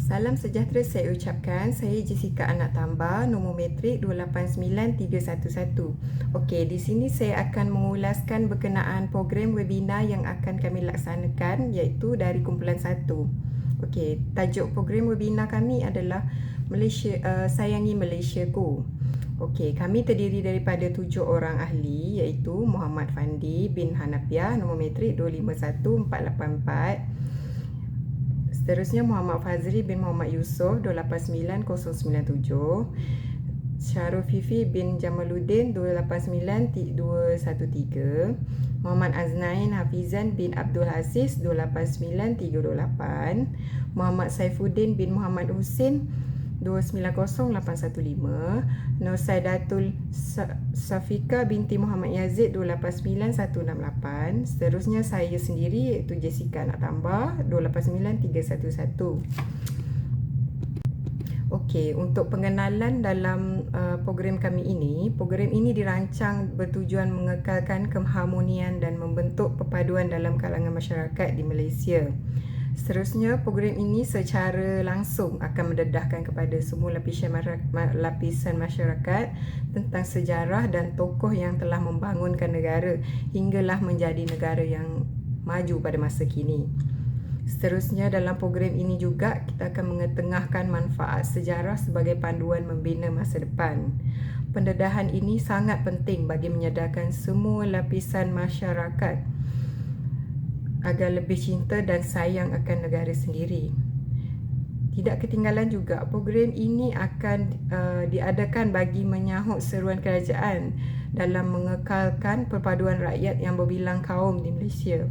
Salam sejahtera saya ucapkan. Saya Jessica Anak Tambah, nombor metrik 289311. Okey, di sini saya akan mengulaskan berkenaan program webinar yang akan kami laksanakan iaitu dari kumpulan 1. Okey, tajuk program webinar kami adalah Sayangi Malaysiaku. Okey, kami terdiri daripada 7 orang ahli iaitu Muhammad Fandi bin Hanafiah, nombor metrik 251484. Seterusnya Muhammad Fazri bin Muhammad Yusof 289097, Syarul Fifi bin Jamaluddin 289213, Muhammad Aznain Hafizan bin Abdul Aziz 289328, Muhammad Saifuddin bin Muhammad Husin 290815, Nur Saidatul Safika binti Muhammad Yazid 289168. Seterusnya saya sendiri iaitu Jessica Anak Tambah 289311. Okey, untuk pengenalan dalam program kami ini, program ini dirancang bertujuan mengekalkan keharmonian dan membentuk perpaduan dalam kalangan masyarakat di Malaysia. Seterusnya, program ini secara langsung akan mendedahkan kepada semua lapisan masyarakat tentang sejarah dan tokoh yang telah membangunkan negara hinggalah menjadi negara yang maju pada masa kini. Seterusnya, dalam program ini juga kita akan mengetengahkan manfaat sejarah sebagai panduan membina masa depan. Pendedahan ini sangat penting bagi menyadarkan semua lapisan masyarakat agar lebih cinta dan sayang akan negara sendiri. Tidak ketinggalan juga, program ini akan diadakan bagi menyahut seruan kerajaan dalam mengekalkan perpaduan rakyat yang berbilang kaum di Malaysia.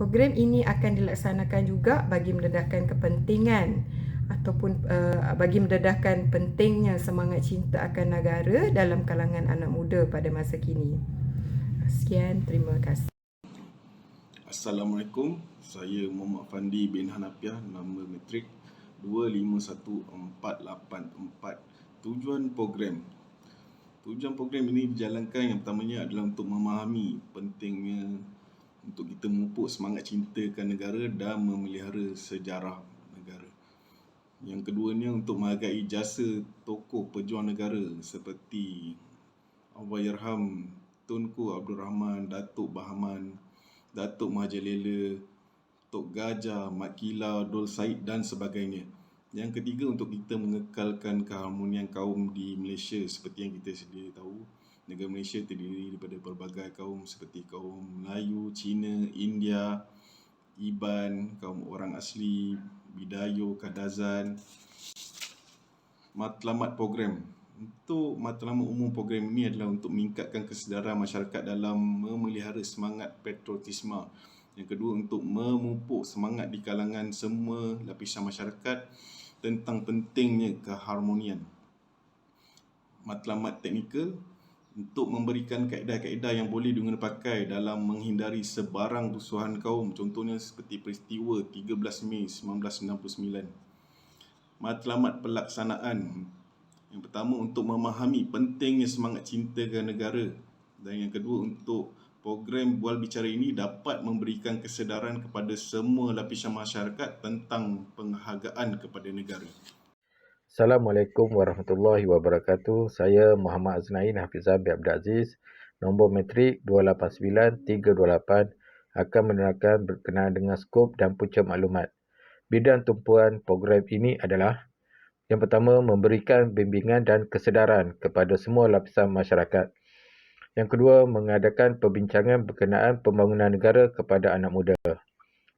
Program ini akan dilaksanakan juga bagi mendedahkan kepentingan ataupun bagi mendedahkan pentingnya semangat cinta akan negara dalam kalangan anak muda pada masa kini. Sekian, terima kasih. Assalamualaikum, saya Muhammad Fandi bin Hanafiah, nama metrik 251484. Tujuan program ini dijalankan yang pertamanya adalah untuk memahami pentingnya untuk kita memupuk semangat cintakan negara dan memelihara sejarah negara. Yang keduanya untuk menghargai jasa tokoh pejuang negara seperti Allahyarham Tunku Abdul Rahman, Datuk Bahaman, Datuk Mahathir Lela, Tok Gajah, Mat Kila, Dol Said dan sebagainya. Yang ketiga, untuk kita mengekalkan keharmonian kaum di Malaysia. Seperti yang kita sedia tahu, negara Malaysia terdiri daripada pelbagai kaum seperti kaum Melayu, Cina, India, Iban, kaum orang asli, Bidayo, Kadazan. Matlamat program. Untuk matlamat umum program ini adalah untuk meningkatkan kesedaran masyarakat dalam memelihara semangat patriotisme. Yang kedua, untuk memupuk semangat di kalangan semua lapisan masyarakat tentang pentingnya keharmonian. Matlamat teknikal, untuk memberikan kaedah-kaedah yang boleh digunakan pakai dalam menghindari sebarang rusuhan kaum, contohnya seperti peristiwa 13 Mei 1969. Matlamat pelaksanaan, yang pertama untuk memahami pentingnya semangat cinta ke negara, dan yang kedua untuk program bual bicara ini dapat memberikan kesedaran kepada semua lapisan masyarakat tentang penghargaan kepada negara. Assalamualaikum warahmatullahi wabarakatuh. Saya Muhammad Aznain Hafizan bin Abdul Aziz, nombor metrik 289328, akan menerangkan berkenaan dengan skop dan punca maklumat. Bidang tumpuan program ini adalah: yang pertama, memberikan bimbingan dan kesedaran kepada semua lapisan masyarakat. Yang kedua, mengadakan perbincangan berkenaan pembangunan negara kepada anak muda.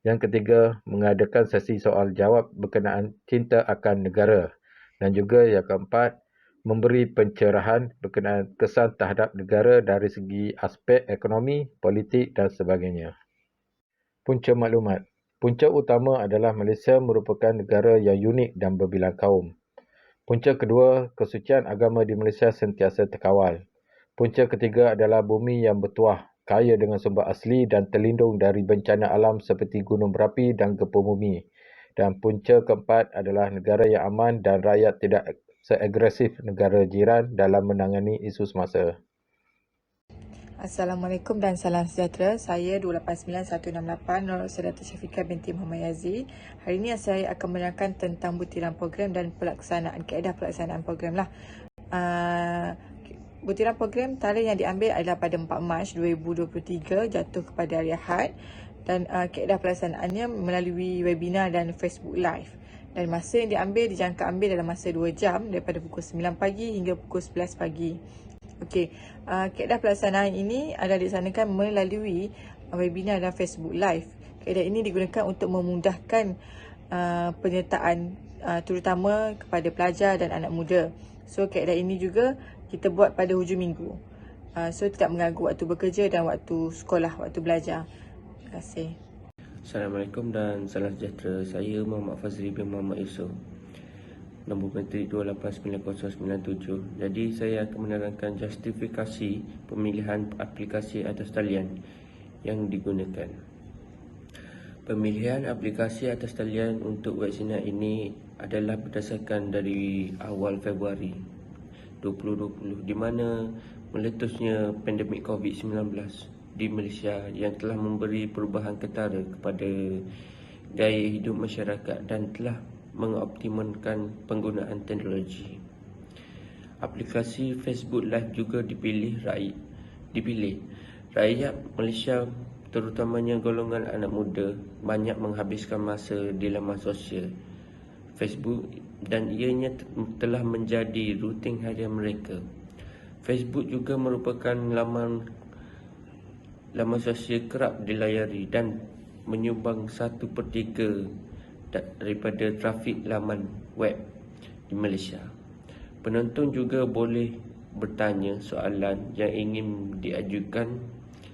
Yang ketiga, mengadakan sesi soal jawab berkenaan cinta akan negara. Dan juga yang keempat, memberi pencerahan berkenaan kesan terhadap negara dari segi aspek ekonomi, politik dan sebagainya. Punca maklumat. Punca utama adalah Malaysia merupakan negara yang unik dan berbilang kaum. Punca kedua, kesucian agama di Malaysia sentiasa terkawal. Punca ketiga adalah bumi yang bertuah, kaya dengan sumber asli dan terlindung dari bencana alam seperti gunung berapi dan gempa bumi. Dan punca keempat adalah negara yang aman dan rakyat tidak seagresif negara jiran dalam menangani isu semasa. Assalamualaikum dan salam sejahtera. Saya 289168 Nur Sedatul Syafiqah binti Muhammad Yazid. Hari ini saya akan menerangkan tentang butiran program dan kaedah pelaksanaan program lah. Butiran program tarikh yang diambil adalah pada 4 Mac 2023, jatuh kepada hari Ahad, dan kaedah pelaksanaannya melalui webinar dan Facebook Live. Dan masa yang dijangka ambil dalam masa 2 jam daripada pukul 9 pagi hingga pukul 11 pagi. Okey, kaedah pelaksanaan ini adalah dilaksanakan melalui webinar dan Facebook Live. Kaedah ini digunakan untuk memudahkan penyertaan terutama kepada pelajar dan anak muda. So, kaedah ini juga kita buat pada hujung minggu. So, tidak mengganggu waktu bekerja dan waktu sekolah, waktu belajar. Terima kasih. Assalamualaikum dan salam sejahtera. Saya Muhammad Fazri bin Muhammad Yusof, nombor menteri 289097. Jadi saya akan menerangkan justifikasi pemilihan aplikasi atas talian yang digunakan. Pemilihan aplikasi atas talian untuk webinar ini adalah berdasarkan dari awal Februari 2020, di mana meletusnya pandemik COVID-19 di Malaysia yang telah memberi perubahan ketara kepada gaya hidup masyarakat dan telah mengoptimalkan penggunaan teknologi. Aplikasi Facebook Live juga dipilih. Rakyat Malaysia, terutamanya golongan anak muda, banyak menghabiskan masa di laman sosial Facebook dan ianya telah menjadi rutin harian mereka. Facebook juga merupakan laman sosial kerap dilayari dan menyumbang 1/3 daripada trafik laman web di Malaysia. Penonton juga boleh bertanya soalan yang ingin diajukan,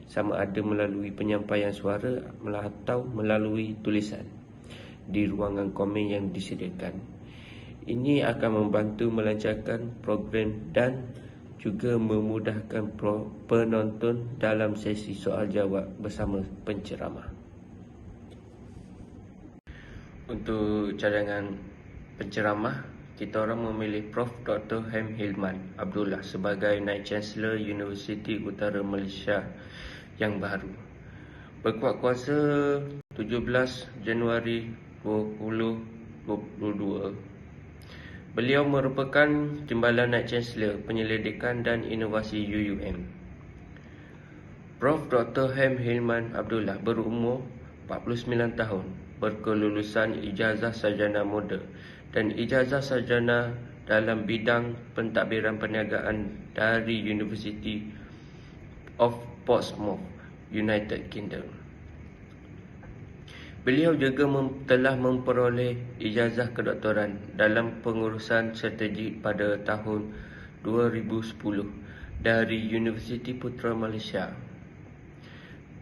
sama ada melalui penyampaian suara atau melalui tulisan di ruangan komen yang disediakan. Ini akan membantu melancarkan program dan juga memudahkan penonton dalam sesi soal jawab bersama penceramah. Untuk cadangan penceramah, kita orang memilih Prof. Dr. Ham Hilman Abdullah sebagai Naib Chancellor Universiti Utara Malaysia yang baru. Berkuat kuasa 17 Januari 2022. Beliau merupakan Timbalan Naib Chancellor Penyelidikan dan Inovasi UUM. Prof. Dr. Ham Hilman Abdullah berumur 49 tahun, berkelulusan ijazah sarjana muda dan ijazah sarjana dalam bidang pentadbiran perniagaan dari University of Portsmouth, United Kingdom. Beliau juga telah memperoleh ijazah kedoktoran dalam pengurusan strategik pada tahun 2010 dari Universiti Putra Malaysia.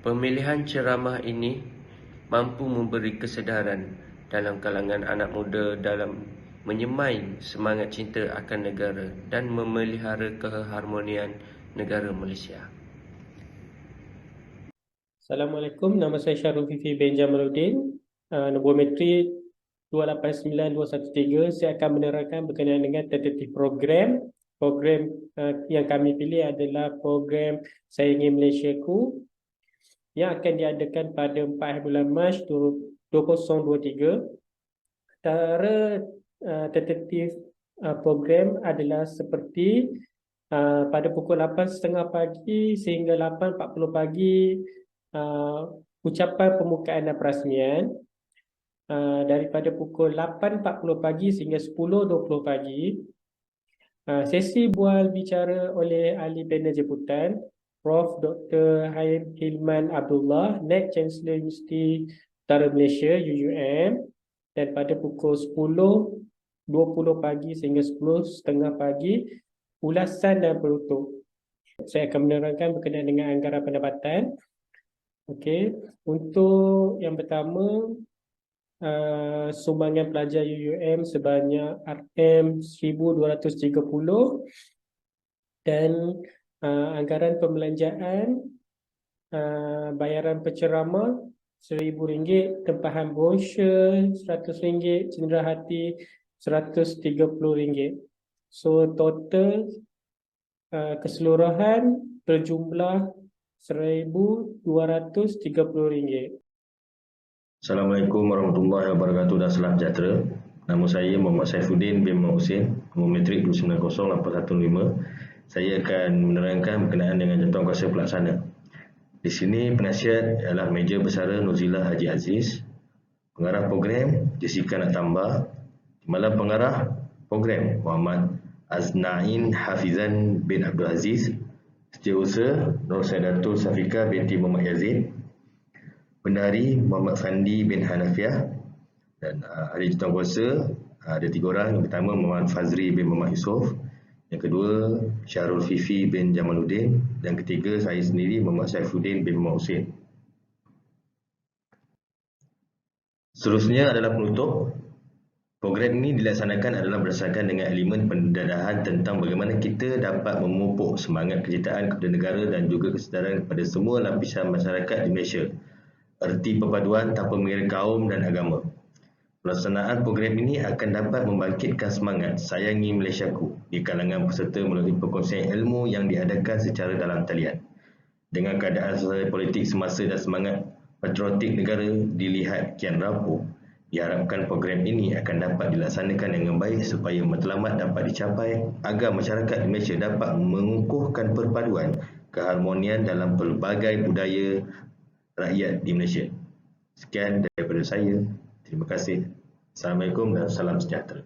Pemilihan ceramah ini mampu memberi kesedaran dalam kalangan anak muda dalam menyemai semangat cinta akan negara dan memelihara keharmonian negara Malaysia. Assalamualaikum, nama saya Syarul Fifi bin Jamaluddin, nombor metrik 289213. Saya akan menerangkan berkenaan dengan tentatif program. Program yang kami pilih adalah program Saya Ingin Malaysiaku yang akan diadakan pada 4 bulan Mac 2023. Antara tentatif program adalah seperti pada pukul 8.30 pagi sehingga 8.40 pagi ucapan pembukaan dan perasmian. Daripada pukul 8.40 pagi sehingga 10.20 pagi, sesi bual bicara oleh ahli panel jemputan Prof. Dr. Ham Hilman Abdullah, Naib Chancellor Universiti Utara Malaysia UUM, dan pada pukul 10.20 pagi sehingga 10.30 pagi ulasan dan penutup. Saya akan menerangkan berkenaan dengan anggaran pendapatan. Okey, untuk yang pertama, sumbangan pelajar UUM sebanyak RM1,230 dan anggaran pembelanjaan, bayaran penceramah RM1,000, tempahan brosur RM100, cenderahati RM130. So total keseluruhan berjumlah RM1,230. Assalamualaikum warahmatullahi wabarakatuh dan salam sejahtera. Nama saya Muhammad Saifuddin bin Muhammad Hussein, nombor metrik 290815. Saya akan menerangkan berkenaan dengan jawatankuasa pelaksana. Di sini penasihat adalah Meja Bersara Nurzilah Haji Aziz, pengarah program Jessica Naktambah, Timbalan Pengarah Program Muhammad Aznain Hafizan bin Abdul Aziz, Setiausaha Nur Saidatul Safika binti Muhammad Yazid, Bendahari Muhammad Fandi bin Hanafiah, dan ahli jawatankuasa ada 3 orang. Yang pertama Muhammad Fazri bin Muhammad Yusof, yang kedua Syahrul Fifi bin Jamaluddin, dan ketiga saya sendiri Muhammad Saifuddin bin Muhammad Hussein. Seterusnya adalah penutup. Program ini dilaksanakan adalah berdasarkan dengan elemen pendadahan tentang bagaimana kita dapat memupuk semangat kecintaan kepada negara dan juga kesedaran kepada semua lapisan masyarakat di Malaysia. Erti perpaduan tanpa mengira kaum dan agama. Pelaksanaan program ini akan dapat membangkitkan semangat sayangi Malaysiaku di kalangan peserta melalui perkongsian ilmu yang diadakan secara dalam talian. Dengan keadaan sosial politik semasa dan semangat patriotik negara dilihat kian rapuh, diharapkan program ini akan dapat dilaksanakan dengan baik supaya matlamat dapat dicapai agar masyarakat di Malaysia dapat mengukuhkan perpaduan keharmonian dalam pelbagai budaya rakyat di Malaysia. Sekian daripada saya. Terima kasih. Assalamualaikum dan salam sejahtera.